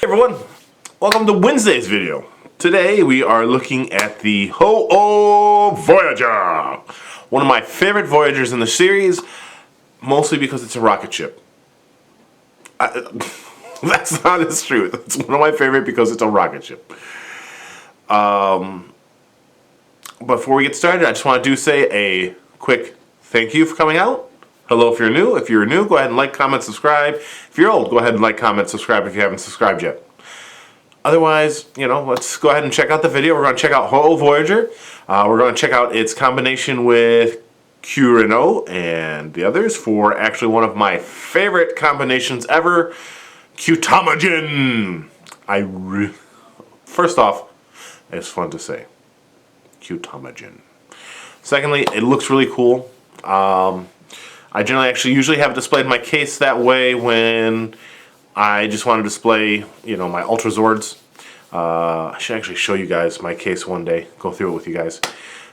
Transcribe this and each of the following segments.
Everyone, welcome to Wednesday's video. Today we are looking at the Hooh Voyager, one of my favorite Voyagers in the series, mostly because it's a rocket ship. That's not its truth. It's one of my favorite because it's a rocket ship. Before we get started, I just want to say a quick thank you for coming out. Hello if you're new. If you're new, go ahead and like, comment, subscribe. If you're old, go ahead and like, comment, subscribe if you haven't subscribed yet. Otherwise, let's go ahead and check out the video. We're going to check out Hooh Voyager. We're going to check out its combination with Kyuranger and the others for actually one of my favorite combinations ever, kyutamajin. First off, it's fun to say. Kyutamajin. Secondly, it looks really cool. I generally usually have it displayed in my case that way when I just want to display, my Ultra Zords. I should actually show you guys my case one day, go through it with you guys.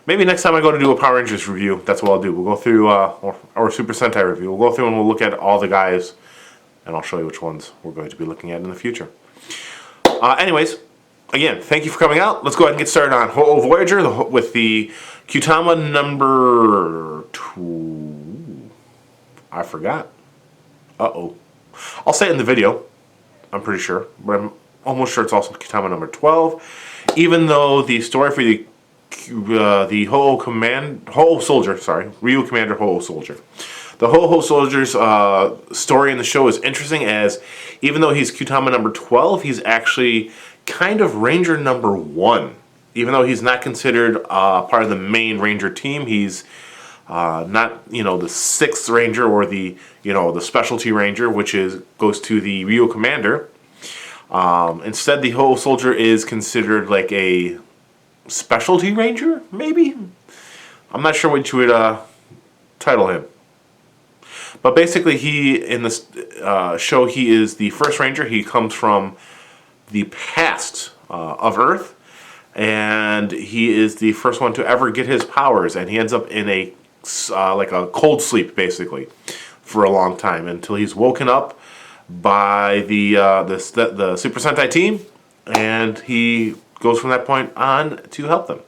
Maybe next time I go to do a Power Rangers review, that's what I'll do. We'll go through, or Super Sentai review. We'll go through and we'll look at all the guys, and I'll show you which ones we're going to be looking at in the future. Anyways, again, thank you for coming out. Let's go ahead and get started on Hooh Voyager with the Kyutama number 2. I forgot. Uh-oh. I'll say it in the video. I'm pretty sure. But I'm almost sure it's also Kyutama number 12. Even though the story for the Hooh Soldier, Ryu Commander Hooh Soldier. The Hooh Soldier's story in the show is interesting, as even though he's Kyutama number 12, he's actually kind of Ranger number 1. Even though he's not considered part of the main Ranger team, he's not, the 6th Ranger or the, the Specialty Ranger, which goes to the Ryu Commander. Instead, the Hooh Soldier is considered like a Specialty Ranger, maybe? I'm not sure what you would title him. But basically, in this show, he is the first Ranger. He comes from the past of Earth, and he is the first one to ever get his powers, and he ends up in a like a cold sleep, basically, for a long time, until he's woken up by the Super Sentai team, and he goes from that point on to help them.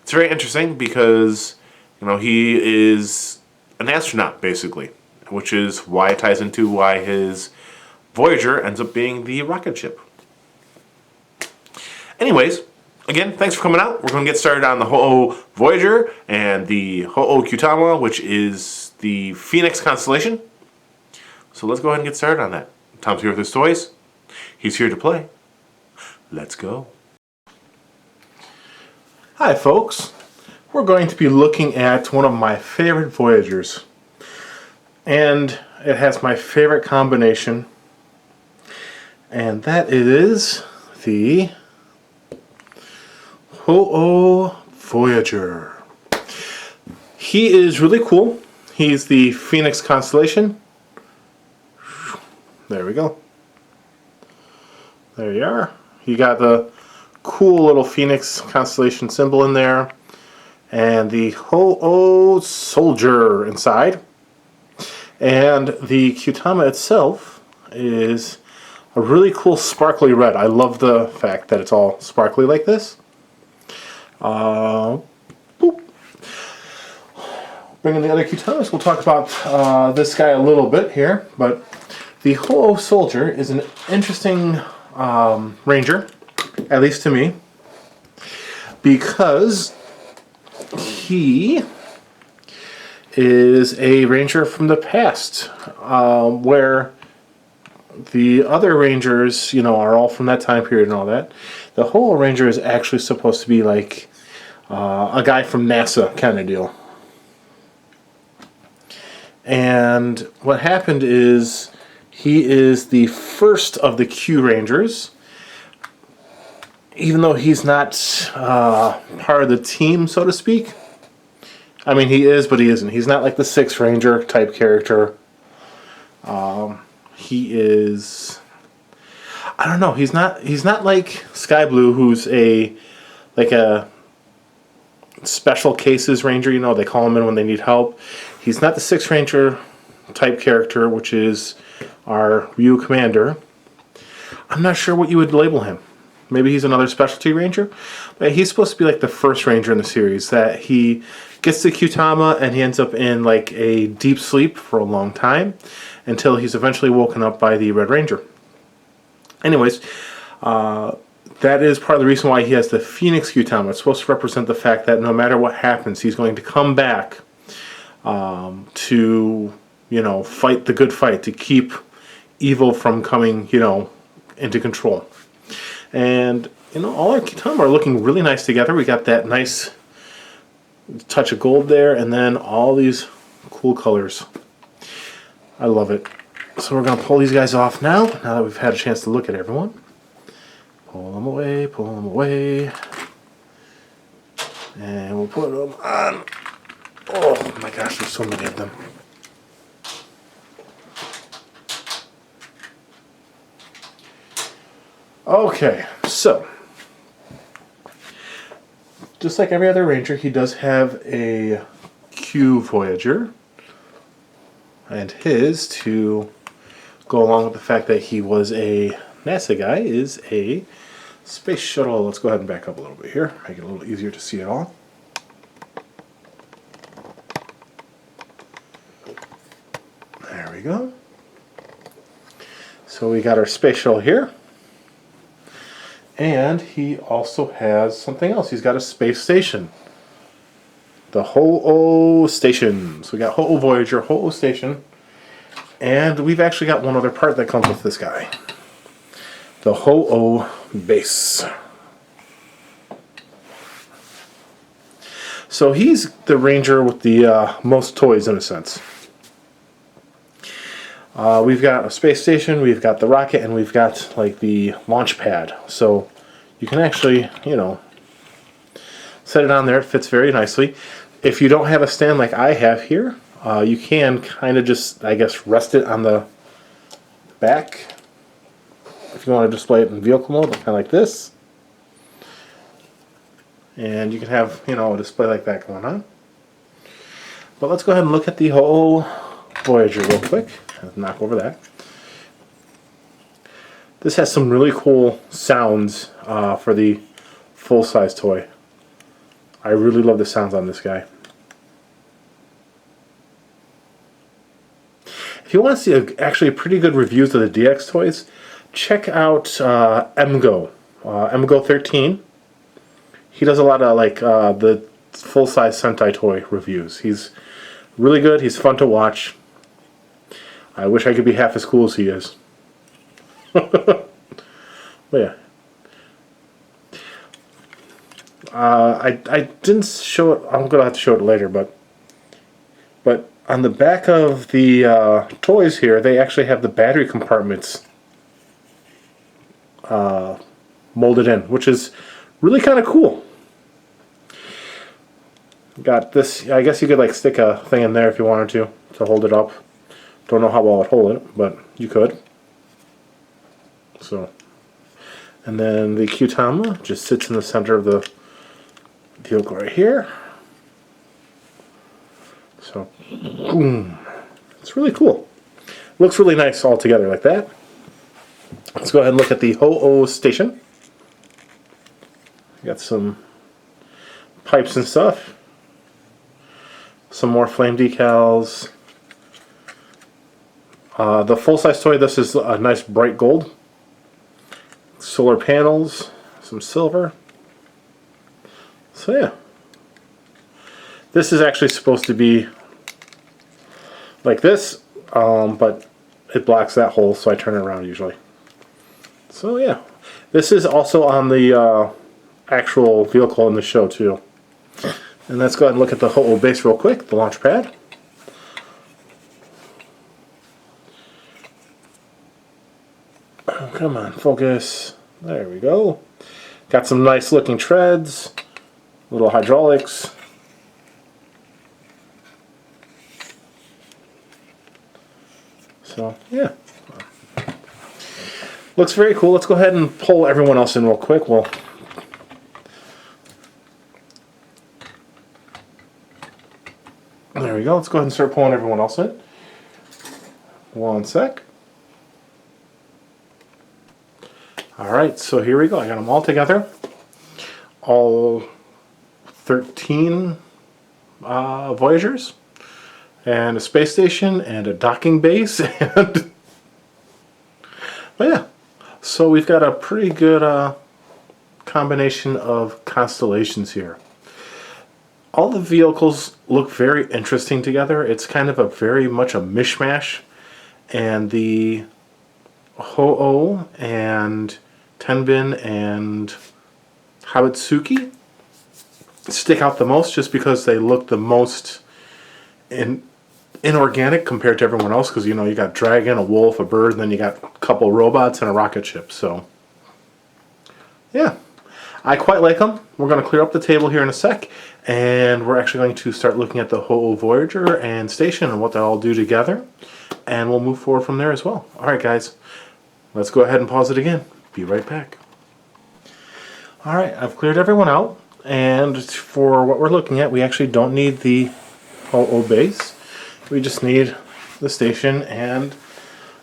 It's very interesting because, he is an astronaut, basically, which is why it ties into why his Voyager ends up being the rocket ship. Anyways, again, thanks for coming out. We're going to get started on the Hooh Voyager and the Hooh Kyutama, which is the Phoenix constellation. So let's go ahead and get started on that. Tom's here with his toys. He's here to play. Let's go. Hi, folks. We're going to be looking at one of my favorite Voyagers. And it has my favorite combination. And that is the Hooh Voyager. He is really cool. He's the Phoenix constellation. There we go. There you are. You got the cool little Phoenix constellation symbol in there, and the Hooh Soldier inside. And the Kyutama itself is a really cool sparkly red. I love the fact that it's all sparkly like this. Bringing the other Kyutamas, we'll talk about this guy a little bit here, but the Hooh Soldier is an interesting Ranger, at least to me, because he is a Ranger from the past, where the other Rangers, are all from that time period and all that. The Hooh Ranger is actually supposed to be like a guy from NASA kind of deal. And what happened is he is the first of the Kyurangers, even though he's not part of the team, so to speak. I mean, he is, but he isn't. He's not like the 6th Ranger type character. He is, I don't know. He's not like Sky Blue, who's like a special cases ranger. They call him in when they need help. He's not the 6th Ranger type character, which is our Ryu Commander. I'm not sure what you would label him. Maybe he's another specialty ranger. But he's supposed to be like the first ranger in the series, that he gets the kyutama and he ends up in like a deep sleep for a long time until he's eventually woken up by the Red Ranger. Anyways, that is part of the reason why he has the Phoenix kyutama. It's supposed to represent the fact that no matter what happens, he's going to come back to, you know, fight the good fight, to keep evil from coming, you know, into control. And, you know, all our kyutama are looking really nice together. We got that nice touch of gold there, and then all these cool colors. I love it. So we're going to pull these guys off now that we've had a chance to look at everyone. Pull them away, pull them away. And we'll put them on. Oh my gosh, there's so many of them. Okay, so just like every other ranger, he does have a Hooh Voyager, and his, to go along with the fact that he was a NASA guy, is a space shuttle. Let's go ahead and back up a little bit here, make it a little easier to see it all. There we go. So we got our space shuttle here. And he also has something else. He's got a space station. The Hooh Station. So we got Hooh Voyager, Hooh Station. And we've actually got one other part that comes with this guy. The Hooh Base. So he's the ranger with the most toys, in a sense. We've got a space station, we've got the rocket, and we've got like the launch pad. So you can actually, you know, set it on there. It fits very nicely. If you don't have a stand like I have here, you can kind of just, I guess, rest it on the back. If you want to display it in vehicle mode, kind of like this. And you can have, you know, a display like that going on. But let's go ahead and look at the Hooh Voyager real quick. Knock over that. This has some really cool sounds for the full-size toy. I really love the sounds on this guy. If you want to see actually pretty good reviews of the DX toys, check out MGO. MGO 13. He does a lot of like the full-size Sentai toy reviews. He's really good. He's fun to watch. I wish I could be half as cool as he is. But yeah. I didn't show it. I'm gonna have to show it later, but on the back of the toys here, they actually have the battery compartments molded in, which is really kind of cool. Got this. I guess you could like stick a thing in there if you wanted to hold it up. Don't know how well I'd hold it, but you could. So, and then the kyutama just sits in the center of the vehicle right here. So, boom. It's really cool. Looks really nice all together like that. Let's go ahead and look at the Hooh Station. Got some pipes and stuff. Some more flame decals. The full-size toy, this is a nice bright gold. Solar panels, some silver. So yeah. This is actually supposed to be like this, but it blocks that hole, so I turn it around usually. So yeah. This is also on the actual vehicle in the show too. And let's go ahead and look at the Hooh base real quick, the launch pad. Come on, focus. There we go. Got some nice looking treads, little hydraulics. So, yeah. Looks very cool. Let's go ahead and pull everyone else in real quick. Well, there we go. Let's go ahead and start pulling everyone else in. One sec. Alright, so here we go. I got them all together. All 13 Voyagers. And a space station and a docking base. And but yeah, so we've got a pretty good combination of constellations here. All the vehicles look very interesting together. It's kind of a very much a mishmash. And the Ho-Oh and Tenbin and Habitsuki stick out the most just because they look the most inorganic compared to everyone else, because you know you got dragon, a wolf, a bird, and then you got a couple robots and a rocket ship. So yeah, I quite like them. We're going to clear up the table here in a sec, and we're actually going to start looking at the Hooh Voyager and station and what they all do together, and we'll move forward from there as well. Alright guys, let's go ahead and pause it again. Be right back. Alright, I've cleared everyone out, and for what we're looking at, we actually don't need the Hooh base. We just need the station and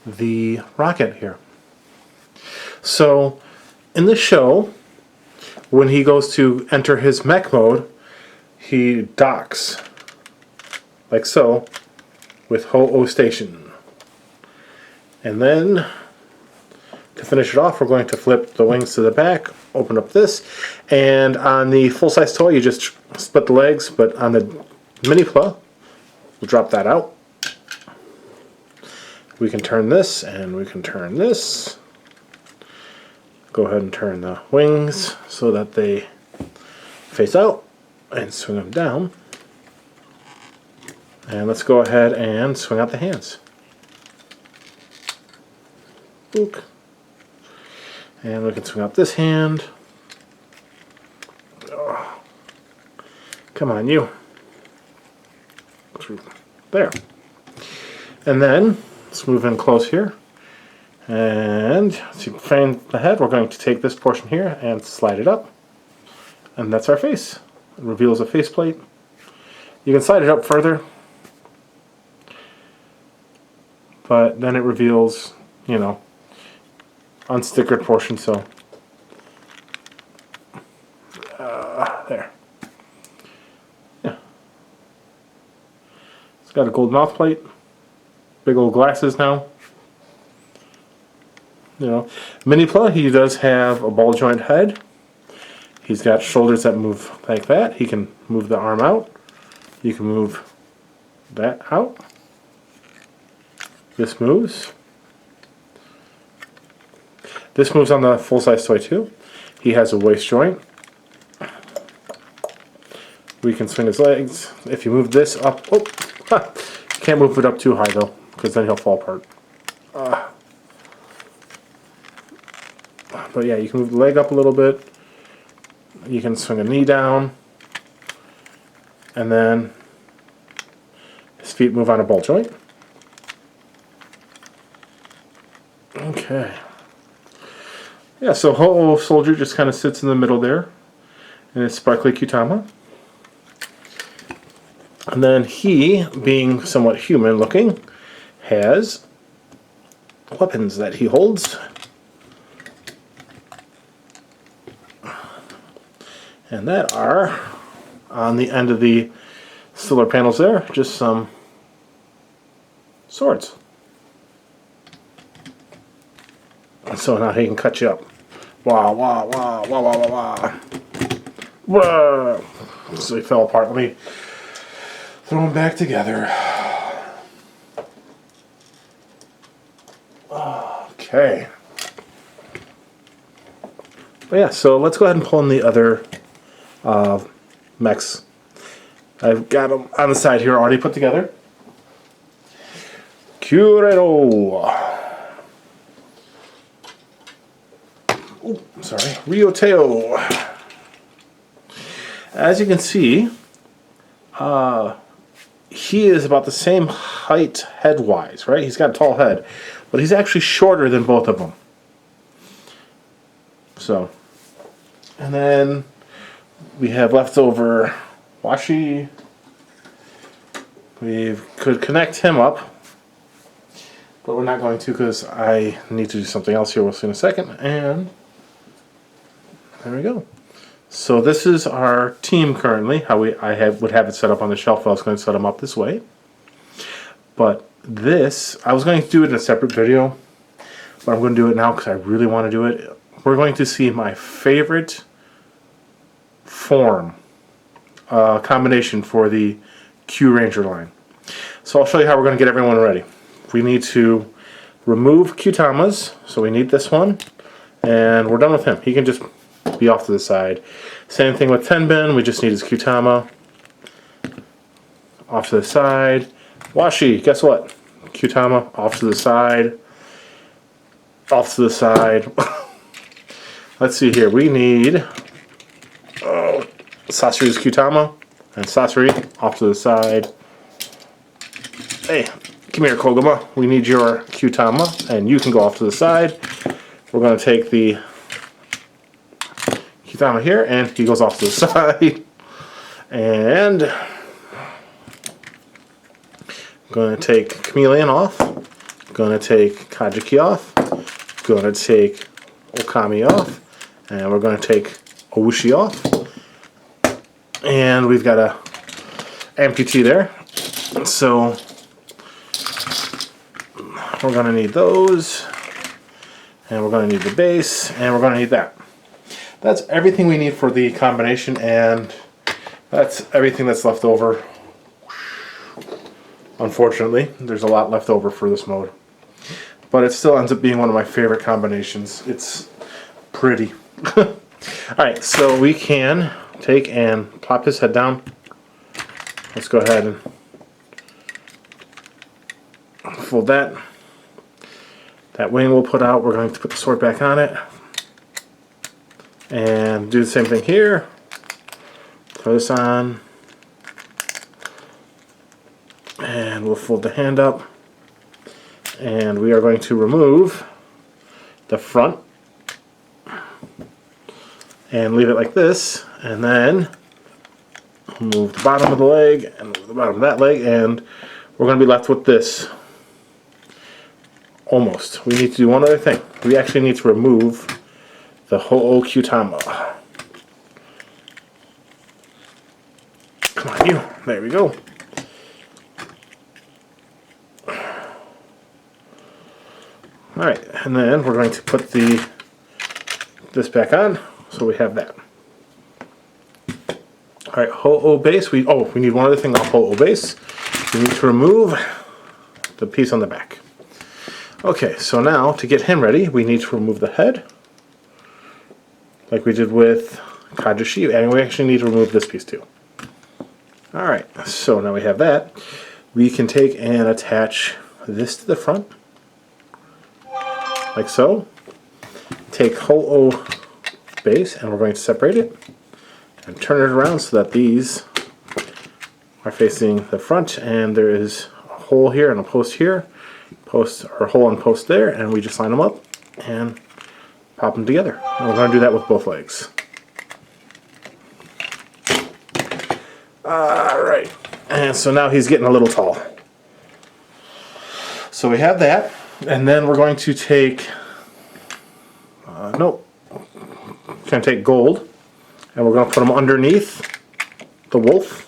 the rocket here. So, in the show, when he goes to enter his mech mode, he docks, like so, with Hooh station. And then, to finish it off, we're going to flip the wings to the back, open up this, and on the full-size toy, you just split the legs, but on the mini-pla, we'll drop that out. We can turn this, and we can turn this. Go ahead and turn the wings so that they face out, and swing them down. And let's go ahead and swing out the hands. Book. And we can swing out this hand. Oh. Come on, you. There. And then, let's move in close here. And to frame the head, we're going to take this portion here and slide it up. And that's our face. It reveals a faceplate. You can slide it up further, but then it reveals, you know, unstickered portion, so there. Yeah. It's got a gold mouth plate, big old glasses now. You know, mini-pla, he does have a ball joint head. He's got shoulders that move like that. He can move the arm out. You can move that out. This moves. This moves on the full-size toy too. He has a waist joint. We can swing his legs. If you move this up, oh, you can't move it up too high though, because then he'll fall apart. But yeah, you can move the leg up a little bit. You can swing a knee down. And then his feet move on a ball joint. Okay. Yeah, so Hooh Soldier just kind of sits in the middle there. And it's sparkly kyutama. And then he, being somewhat human looking, has weapons that he holds. And that are, on the end of the solar panels there, just some swords. And so now he can cut you up. Wah, wah, wah, wah, wah, wah, wah. Wah. So he fell apart. Let me throw them back together. Okay. But yeah, so let's go ahead and pull in the other mechs. I've got them on the side here already put together. Kyuranger. Oh, sorry. Ryoteo. As you can see, he is about the same height head-wise, right? He's got a tall head, but he's actually shorter than both of them. So, and then we have leftover Washi. We could connect him up, but we're not going to because I need to do something else here. We'll see in a second. And There we go. So this is our team currently. How would have it set up on the shelf. I was going to set them up this way. But this, I was going to do it in a separate video, but I'm going to do it now because I really want to do it. We're going to see my favorite form combination for the Kyuranger line. So I'll show you how we're going to get everyone ready. We need to remove kyutamas, so we need this one, and we're done with him. He can just be off to the side. Same thing with Tenbin, we just need his kyutama. Off to the side. Washi, guess what? Kyutama, off to the side. Off to the side. Let's see here, we need Sasori's kyutama, and Sasori, off to the side. Hey, come here, Koguma. We need your kyutama, and you can go off to the side. We're going to take the kyutama here, and he goes off to the side. And I'm going to take Chameleon off. I'm going to take Kajiki off. I'm going to take Okami off. And we're going to take Owushi off. And we've got a amputee there. So we're going to need those. And we're going to need the base. And we're going to need that. That's everything we need for the combination. And that's everything that's left over. Unfortunately, there's a lot left over for this mode. But it still ends up being one of my favorite combinations. It's pretty. Alright, so we can take and plop his head down. Let's go ahead and fold that. That wing we'll put out. We're going to put the sword back on it. And do the same thing here. Throw this on. And we'll fold the hand up. And we are going to remove the front and leave it like this, and then move the bottom of the leg and move the bottom of that leg, and we're going to be left with this. Almost. We need to do one other thing. We actually need to remove the Hooh Kyutama. Come on, you. There we go. Alright, and then we're going to put this back on, so we have that. Alright, Hooh base. We need one other thing off Hooh base. We need to remove the piece on the back. Okay, so now to get him ready, we need to remove the head, like we did with Kajushi, and we actually need to remove this piece too. Alright, so now we have that. We can take and attach this to the front, like so. Take Hooh base, and we're going to separate it and turn it around so that these are facing the front, and there is a hole here and a post here, post or hole and post there, and we just line them up and pop them together. And we're going to do that with both legs. Alright, and so now he's getting a little tall. So we have that, and then we're going to take going to take gold, and we're going to put them underneath the wolf,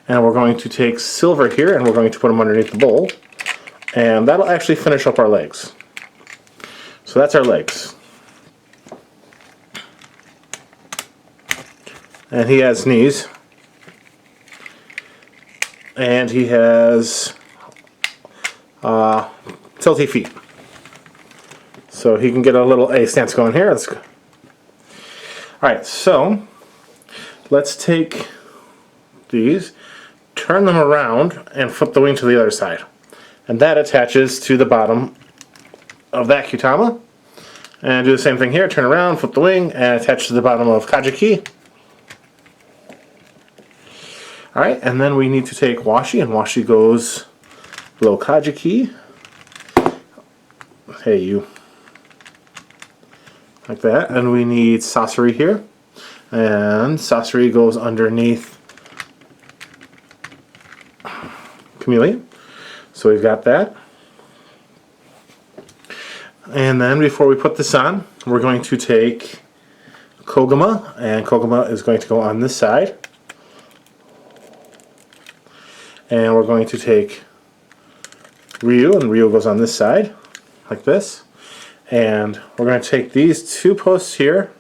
and we're going to take silver here, and we're going to put them underneath the bull, and that'll actually finish up our legs. So that's our legs. And he has knees, and he has tilty feet. So he can get a little A stance going here. That's good. Alright, so let's take these, turn them around, and flip the wing to the other side. And that attaches to the bottom of that kyutama. And do the same thing here, turn around, flip the wing, and attach to the bottom of Kajiki. Alright, and then we need to take Washi, and Washi goes below Kajiki. Hey, you. Like that. And we need Sasori here. And Sasori goes underneath Chameleon. So we've got that. And then before we put this on, we're going to take Koguma, and Koguma is going to go on this side. And we're going to take Ryu, and Ryu goes on this side, like this. And we're going to take these two posts here,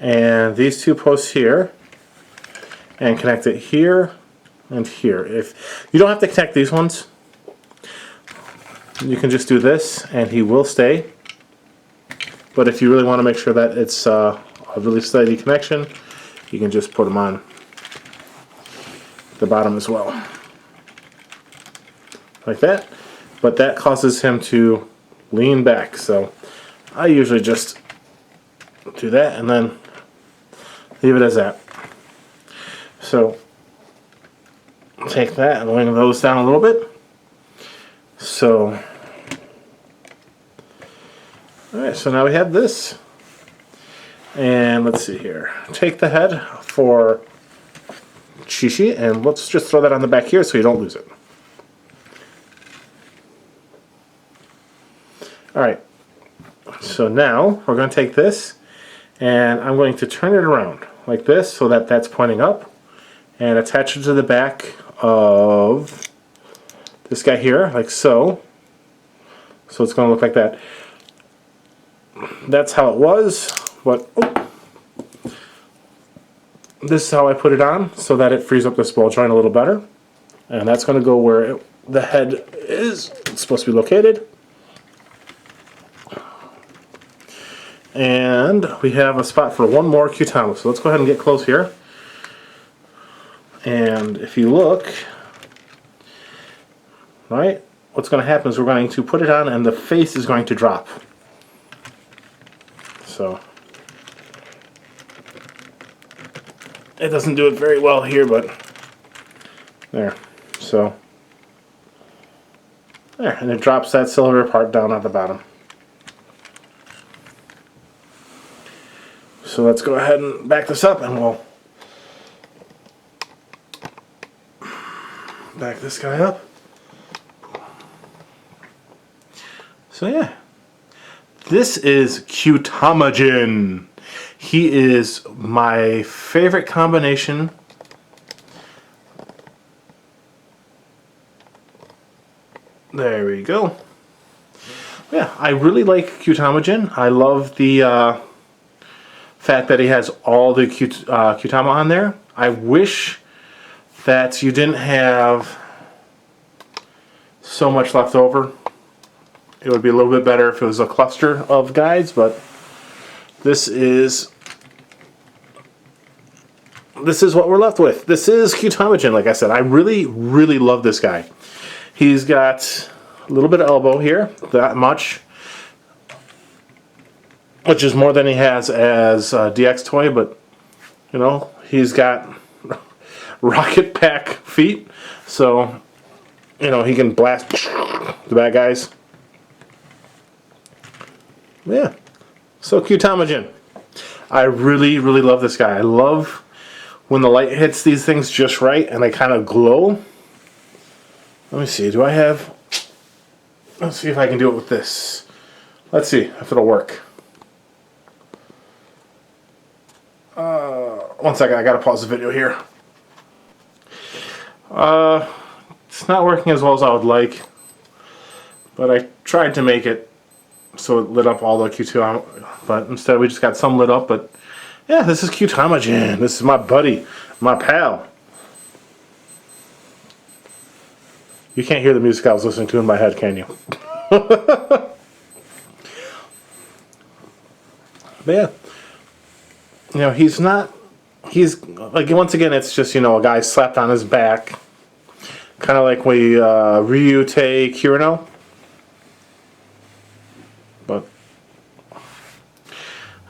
and these two posts here, and connect it here and here. If you don't have to connect these ones, you can just do this, and he will stay. But if you really want to make sure that it's a really steady connection, you can just put them on the bottom as well, like that. But that causes him to lean back, so I usually just do that and then leave it as that. So take that and lean those down a little bit. So alright, so now we have this. And let's see here. Take the head for Shishi, and let's just throw that on the back here so you don't lose it. Alright, so now we're going to take this, and I'm going to turn it around like this so that that's pointing up, and attach it to the back of this guy here, like so. So it's going to look like that. That's how it was, but this is how I put it on so that it frees up this ball joint a little better. And that's going to go where the head is supposed to be located. And we have a spot for one more kyutama. So let's go ahead and get close here. And if you look, right, what's going to happen is we're going to put it on and the face is going to drop. So it doesn't do it very well here, but there. So there, and it drops that silver part down at the bottom. So let's go ahead and back this up, and we'll back this guy up. So yeah, this is Kyutamajin. He is my favorite combination. There we go. Yeah, I really like Kyutamajin. I love the fact that he has all the kyutama on there. I wish that you didn't have so much left over. It would be a little bit better if it was a cluster of guys, but this is what we're left with. This is Kyutamajin, like I said. I really, really love this guy. He's got a little bit of elbow here, that much, which is more than he has as a DX toy, but you know, he's got rocket pack feet, so you know, he can blast the bad guys. Yeah, so Kyutamajin. I really, really love this guy. I love when the light hits these things just right and they kind of glow. Let me see, do I have... Let's see if I can do it with this. Let's see if it'll work. One second, I gotta pause the video here. It's not working as well as I would like, but I tried to make it so it lit up all the kyutama, but instead we just got some lit up. But yeah, this is Kyutamajin. This is my buddy, my pal. You can't hear the music I was listening to in my head, can you? But yeah, you know, he's like, once again, it's just, you know, a guy slapped on his back, kind of like we Ryutei Kirino. But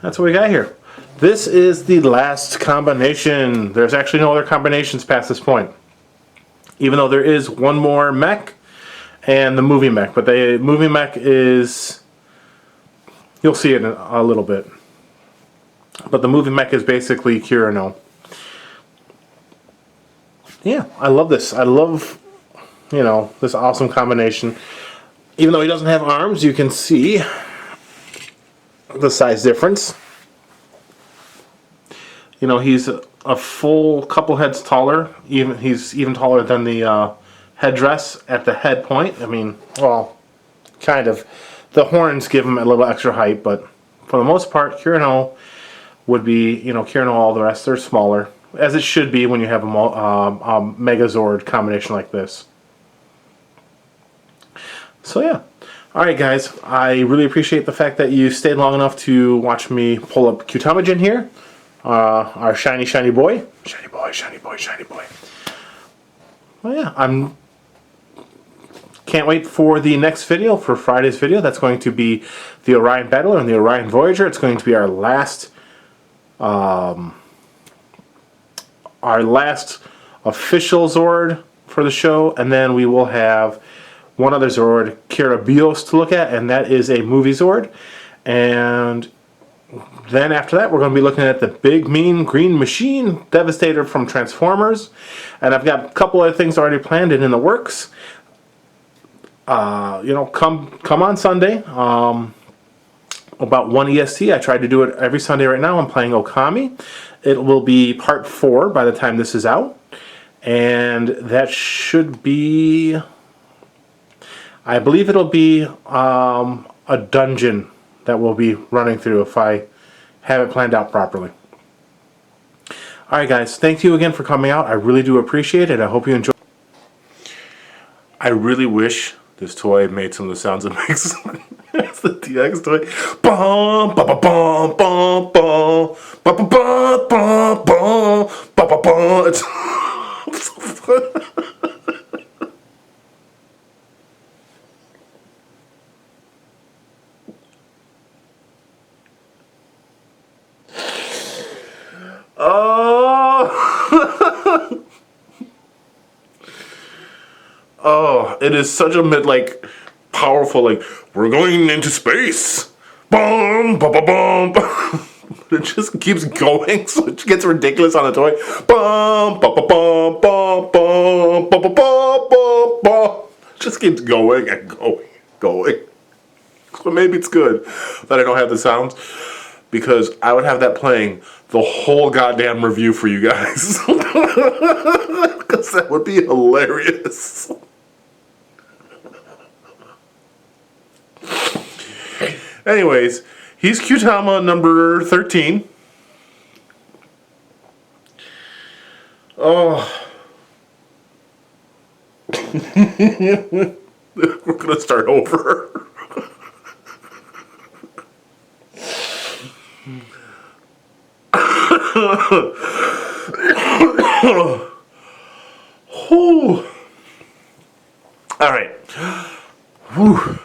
that's what we got here. This is the last combination. There's actually no other combinations past this point, even though there is one more mech and the movie mech. But the movie mech is, you'll see it in a little bit, but the movie mech is basically Kirino. Yeah, I love this. I love, you know, this awesome combination. Even though he doesn't have arms, you can see the size difference. You know, he's a full couple heads taller. He's even taller than the headdress at the head point. I mean, well, kind of. The horns give him a little extra height, but for the most part, Kyurano would be, you know, Kyurano, all the rest, they're smaller. As it should be when you have a Megazord combination like this. So yeah. Alright guys, I really appreciate the fact that you stayed long enough to watch me pull up Kyutamajin here. Our shiny, shiny boy. Shiny boy, shiny boy, shiny boy. Well yeah, can't wait for the next video, for Friday's video. That's going to be the Orion Battler and the Orion Voyager. It's going to be our last official Zord for the show, and then we will have one other Zord, Kirabios, to look at, and that is a movie Zord. And then after that, we're going to be looking at the big, mean, green machine Devastator from Transformers. And I've got a couple other things already planned and in the works. You know, come on Sunday. About 1 EST. I tried to do it every Sunday right now. I'm playing Okami. It will be part 4 by the time this is out. And that should be... I believe it'll be a dungeon that we'll be running through if I have it planned out properly. Alright guys, thank you again for coming out. I really do appreciate it. I hope you enjoy. I really wish this toy made some of the sounds it makes. It's the DX toy. Bum, ba, ba, bum, bum, bum, ba, ba, ba, bum, bum, ba, ba, bum. It's so fun. Oh, oh! It is such a powerful, we're going into space. Boom, ba ba boom. It just keeps going, so it gets ridiculous on the toy. Bum, ba ba bum, bum, bum, ba ba bum, bum, bum. It just keeps going and going. So maybe it's good that I don't have the sounds, because I would have that playing the whole goddamn review for you guys. Because that would be hilarious. Anyways, he's Kyutama number 13. Oh. We're gonna start over. All right. Whew.